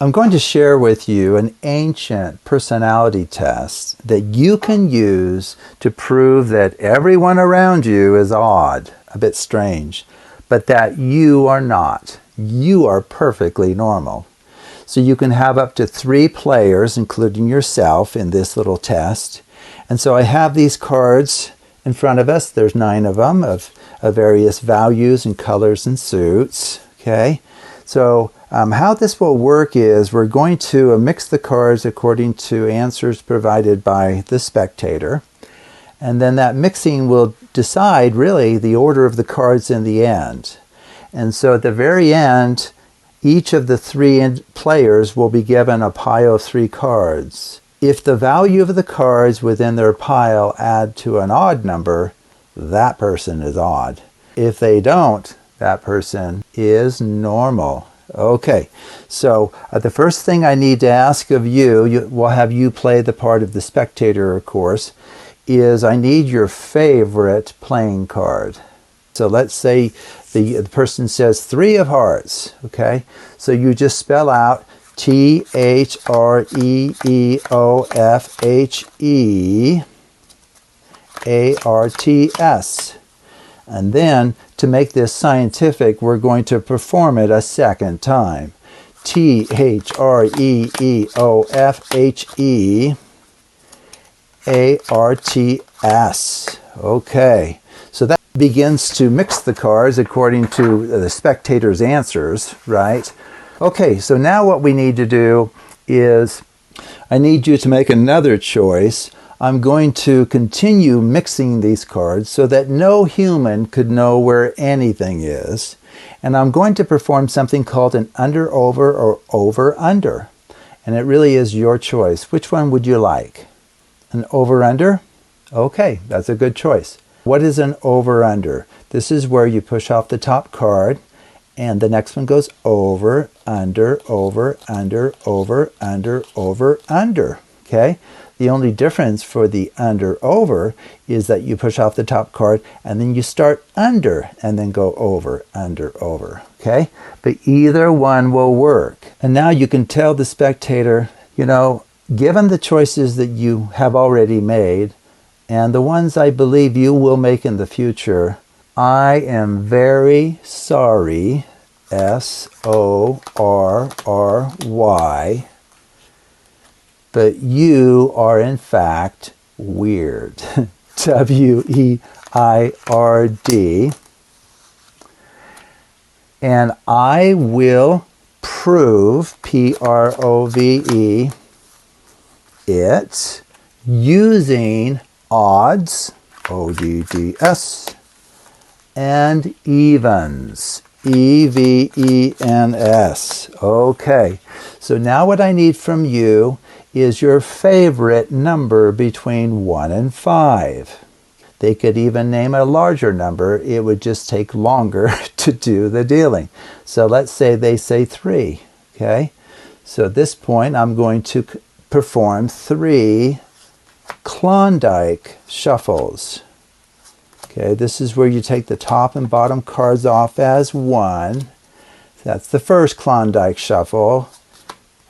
I'm going to share with you an ancient personality test that you can use to prove that everyone around you is odd, a bit strange, but that you are not. You are perfectly normal. So you can have up to 3 players, including yourself, in this little test. And so I have these cards in front of us. There's 9 of them of various values and colors and suits. Okay, so how this will work is we're going to mix the cards according to answers provided by the spectator. And then that mixing will decide really the order of the cards in the end. And so at the very end, each of the 3 players will be given a pile of 3 cards. If the value of the cards within their pile add to an odd number, that person is odd. If they don't, that person is normal. Okay, so the first thing I need to ask of you, we'll have you play the part of the spectator, of course, is I need your favorite playing card. So let's say the person says 3 of hearts, okay? So you just spell out THREEOFHEARTS. And then, to make this scientific, we're going to perform it a second time. THREEOFHEARTS. Okay, so that begins to mix the cards according to the spectator's answers, right? Okay, so now what we need to do is I need you to make another choice. I'm going to continue mixing these cards so that no human could know where anything is. And I'm going to perform something called an under-over or over-under. And it really is your choice. Which one would you like? An over-under? Okay, that's a good choice. What is an over-under? This is where you push off the top card and the next one goes over, under, over, under, over, under, over, under. Okay? The only difference for the under-over is that you push off the top card and then you start under and then go over, under, over. Okay? But either one will work. And now you can tell the spectator, you know, given the choices that you have already made and the ones I believe you will make in the future, I am very sorry, S-O-R-R-Y, but you are in fact weird, W-E-I-R-D, and I will prove, P-R-O-V-E, it using odds, O-D-D-S, and evens, E-V-E-N-S. Okay, so now what I need from you is your favorite number between 1 and 5. They could even name a larger number. It would just take longer to do the dealing. So let's say they say 3. Okay, so at this point I'm going to perform 3 Klondike shuffles. Okay, this is where you take the top and bottom cards off as 1. That's the first Klondike shuffle.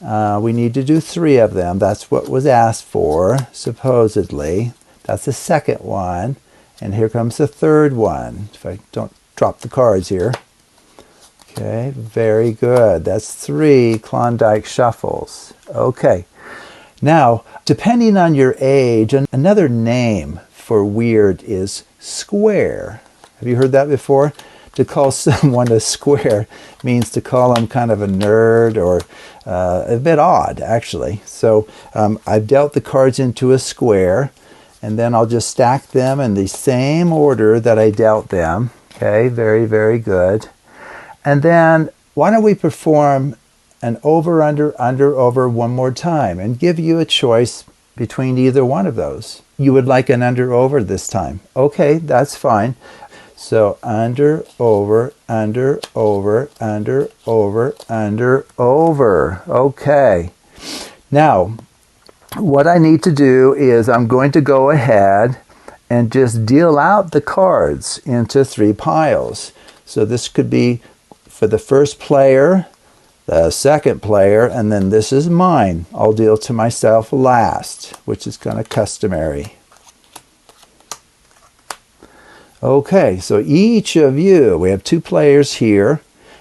We need to do 3 of them. That's what was asked for, supposedly. That's the second one. And here comes the third one. If I don't drop the cards here. Okay, very good. That's 3 Klondike shuffles. Okay. Now, depending on your age, another name for weird is square. Have you heard that before? To call someone a square means to call them kind of a nerd or a bit odd, actually. So I've dealt the cards into a square, and then I'll just stack them in the same order that I dealt them. Okay, very, very good. And then why don't we perform an over, under, over one more time and give you a choice between either one of those. You would like an under, over this time. Okay, that's fine. So under, over, under, over, under, over, under, over. Okay. Now, what I need to do is I'm going to go ahead and just deal out the cards into 3 piles. So this could be for the first player, the second player, and then this is mine. I'll deal to myself last, which is kind of customary. Okay, so each of you, we have 2 players here,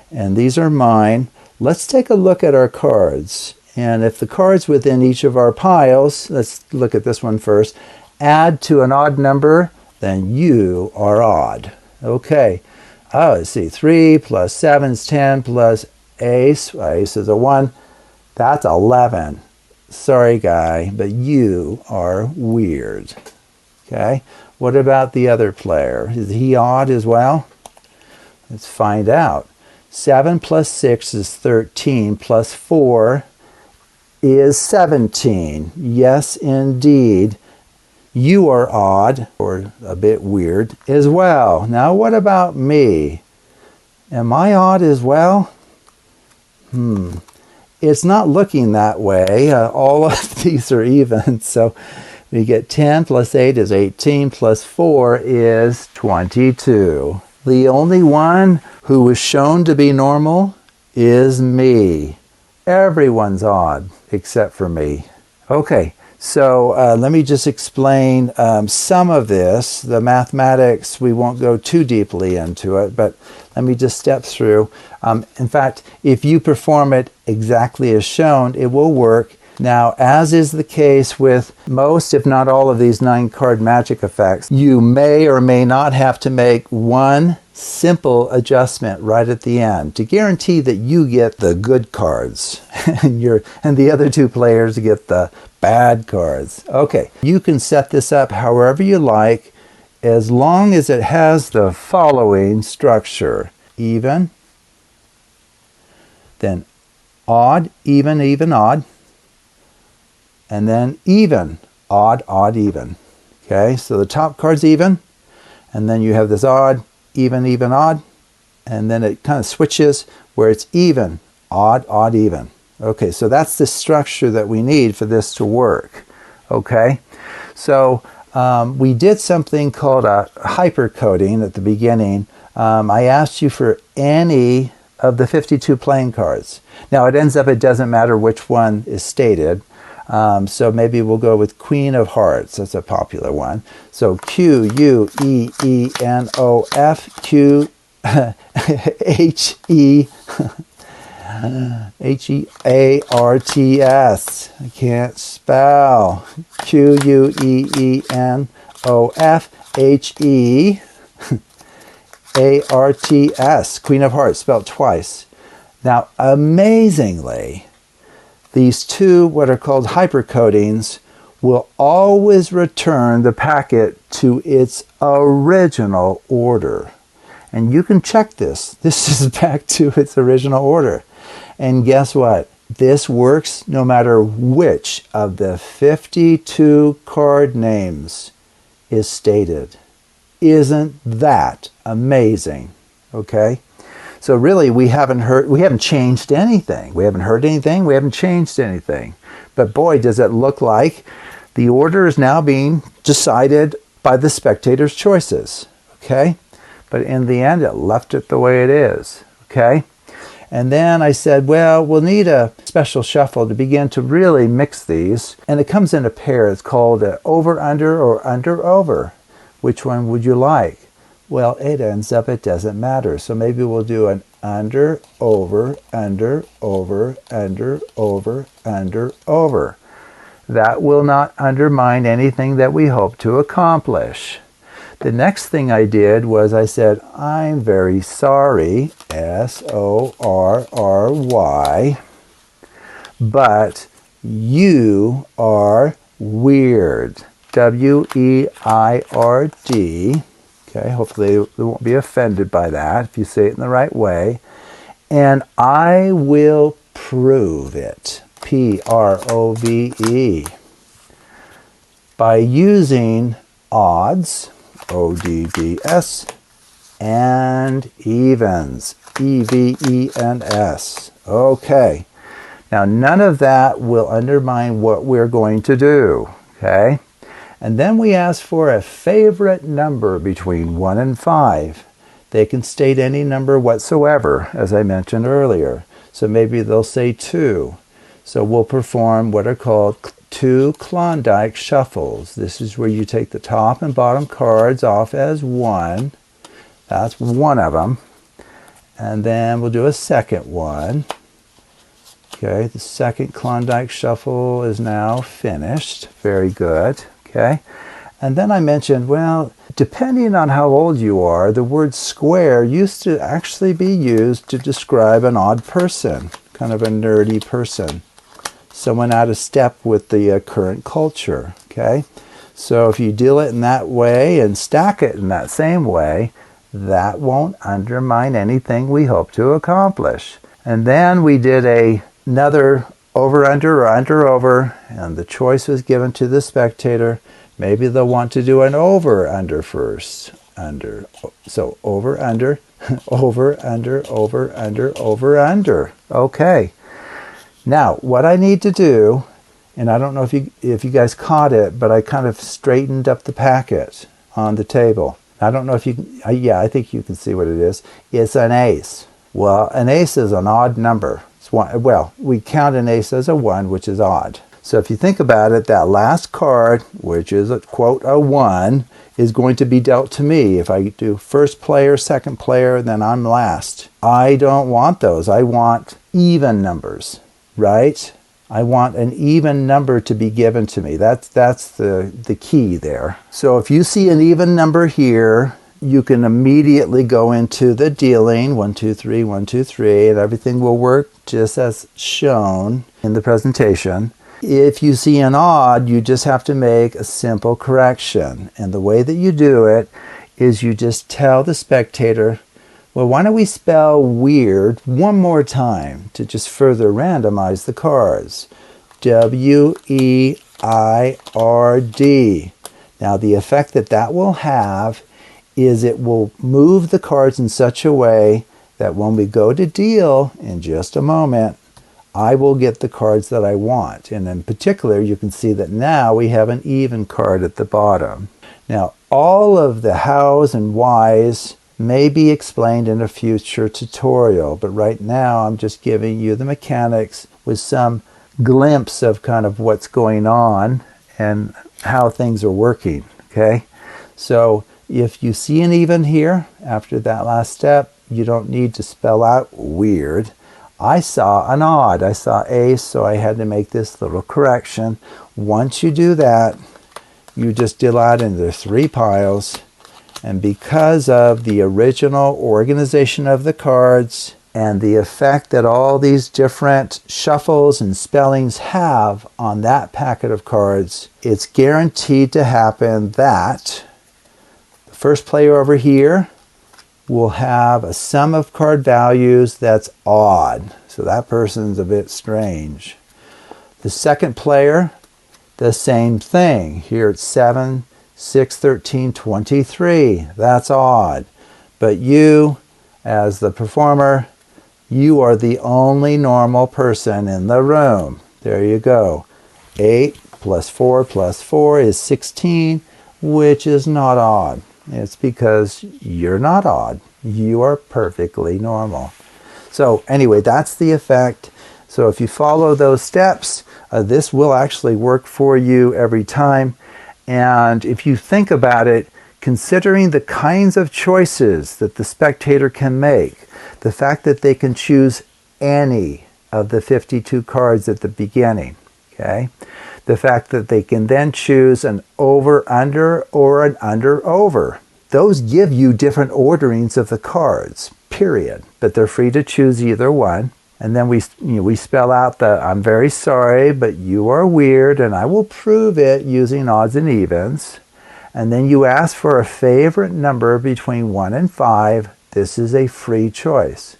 and these are mine. Let's take a look at our cards. And if the cards within each of our piles, let's look at this one first, add to an odd number, then you are odd. Okay, let's see, 3 plus 7 is 10 plus ace, ace is a 1, that's 11. Sorry guy, but you are weird. Okay, what about the other player? Is he odd as well? Let's find out. 7 plus 6 is 13 plus 4 is 17. Yes, indeed. You are odd, or a bit weird, as well. Now, what about me? Am I odd as well? It's not looking that way. All of these are even, so we get 10 plus 8 is 18, plus 4 is 22. The only one who was shown to be normal is me. Everyone's odd except for me. Okay, so let me just explain some of this. The mathematics, we won't go too deeply into it, but let me just step through. In fact, if you perform it exactly as shown, it will work. Now, as is the case with most, if not all, of these 9-card magic effects, you may or may not have to make one simple adjustment right at the end to guarantee that you get the good cards and the other 2 players get the bad cards. Okay, you can set this up however you like as long as it has the following structure. Even, then odd, even, even, odd, and then even, odd, odd, even. Okay, so the top card's even, and then you have this odd, even, even, odd, and then it kind of switches where it's even, odd, odd, even. Okay, so that's the structure that we need for this to work. Okay, so we did something called a hypercoding at the beginning. I asked you for any of the 52 playing cards. Now it ends up it doesn't matter which one is stated. So maybe we'll go with Queen of Hearts. That's a popular one. So Q, U, E, E, N, O, F, Q, H, E, H, E, A, R, T, S. I can't spell. Q, U, E, E, N, O, F, H, E, A, R, T, S. Queen of Hearts, spelled twice. Now, amazingly, these 2, what are called hypercodings, will always return the packet to its original order. And you can check this. This is back to its original order. And guess what? This works no matter which of the 52 card names is stated. Isn't that amazing? Okay? So really, we haven't changed anything. We haven't heard anything. We haven't changed anything. But boy, does it look like the order is now being decided by the spectator's choices. Okay? But in the end, it left it the way it is. Okay? And then I said, well, we'll need a special shuffle to begin to really mix these. And it comes in a pair. It's called over-under or under-over. Which one would you like? Well, it ends up it doesn't matter. So maybe we'll do an under, over, under, over, under, over, under, over. That will not undermine anything that we hope to accomplish. The next thing I did was I said, I'm very sorry, S-O-R-R-Y, but you are weird, W-E-I-R-D. Okay, hopefully they won't be offended by that if you say it in the right way. And I will prove it, P-R-O-V-E, by using odds, O-D-D-S, and evens, E-V-E-N-S. Okay, now none of that will undermine what we're going to do, okay? And then we ask for a favorite number between 1 and 5. They can state any number whatsoever, as I mentioned earlier. So maybe they'll say 2. So we'll perform what are called 2 Klondike shuffles. This is where you take the top and bottom cards off as 1. That's one of them. And then we'll do a second one. Okay, the second Klondike shuffle is now finished. Very good. Okay. And then I mentioned, well, depending on how old you are, the word square used to actually be used to describe an odd person, kind of a nerdy person, someone out of step with the current culture. Okay. So if you deal it in that way and stack it in that same way, that won't undermine anything we hope to accomplish. And then we did another over, under, or under, over, and the choice was given to the spectator. Maybe they'll want to do an over, under first. Under. So over, under, over, under, over, under, over, under. Okay. Now, what I need to do, and I don't know if you guys caught it, but I kind of straightened up the packet on the table. I don't know if you, yeah, I think you can see what it is. It's an ace. Well, an ace is an odd number. It's one, well, we count an ace as a 1, which is odd. So if you think about it, that last card, which is a quote a 1, is going to be dealt to me. If I do first player, second player, then I'm last. I don't want those. I want even numbers, right? I want an even number to be given to me. That's the key there. So if you see an even number here, you can immediately go into the dealing, 1, 2, 3, 1, 2, 3, and everything will work just as shown in the presentation. If you see an odd, you just have to make a simple correction. And the way that you do it is you just tell the spectator, well, why don't we spell weird one more time to just further randomize the cards? W-E-I-R-D. Now, the effect that will have is it will move the cards in such a way that when we go to deal in just a moment, I will get the cards that I want. And in particular, you can see that now we have an even card at the bottom. Now, all of the hows and whys may be explained in a future tutorial, but right now I'm just giving you the mechanics with some glimpse of kind of what's going on and how things are working, okay? So if you see an even here after that last step, you don't need to spell out weird. I saw an odd. I saw ace, so I had to make this little correction. Once you do that, you just deal out into 3 piles. And because of the original organization of the cards and the effect that all these different shuffles and spellings have on that packet of cards, it's guaranteed to happen that the first player over here will have a sum of card values that's odd. So that person's a bit strange. The second player, the same thing. Here it's 7, 6, 13, 23. That's odd. But you, as the performer, you are the only normal person in the room. There you go. 8 plus 4 plus 4 is 16, which is not odd. It's because you're not odd. You are perfectly normal. So anyway, that's the effect. So if you follow those steps, this will actually work for you every time. And if you think about it, considering the kinds of choices that the spectator can make, the fact that they can choose any of the 52 cards at the beginning, okay? The fact that they can then choose an over-under or an under-over. Those give you different orderings of the cards, period. But they're free to choose either one. And then we spell out the, I'm very sorry, but you are weird, and I will prove it using odds and evens. And then you ask for a favorite number between 1 and 5. This is a free choice.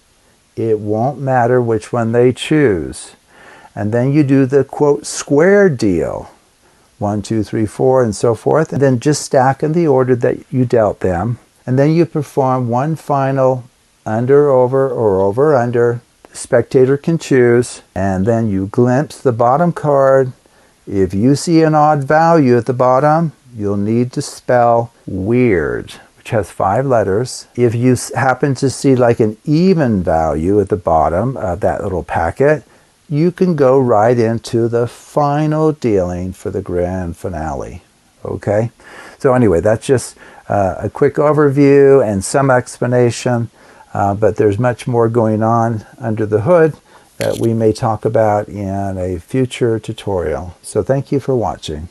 It won't matter which one they choose. And then you do the, quote, square deal. 1, 2, 3, 4, and so forth. And then just stack in the order that you dealt them. And then you perform one final under, over, or over, under. The spectator can choose. And then you glimpse the bottom card. If you see an odd value at the bottom, you'll need to spell weird, which which has 5 letters. If you happen to see like an even value at the bottom of that little packet, you can go right into the final dealing for the grand finale. Okay? So anyway, that's just a quick overview and some explanation, but there's much more going on under the hood that we may talk about in a future tutorial. So thank you for watching.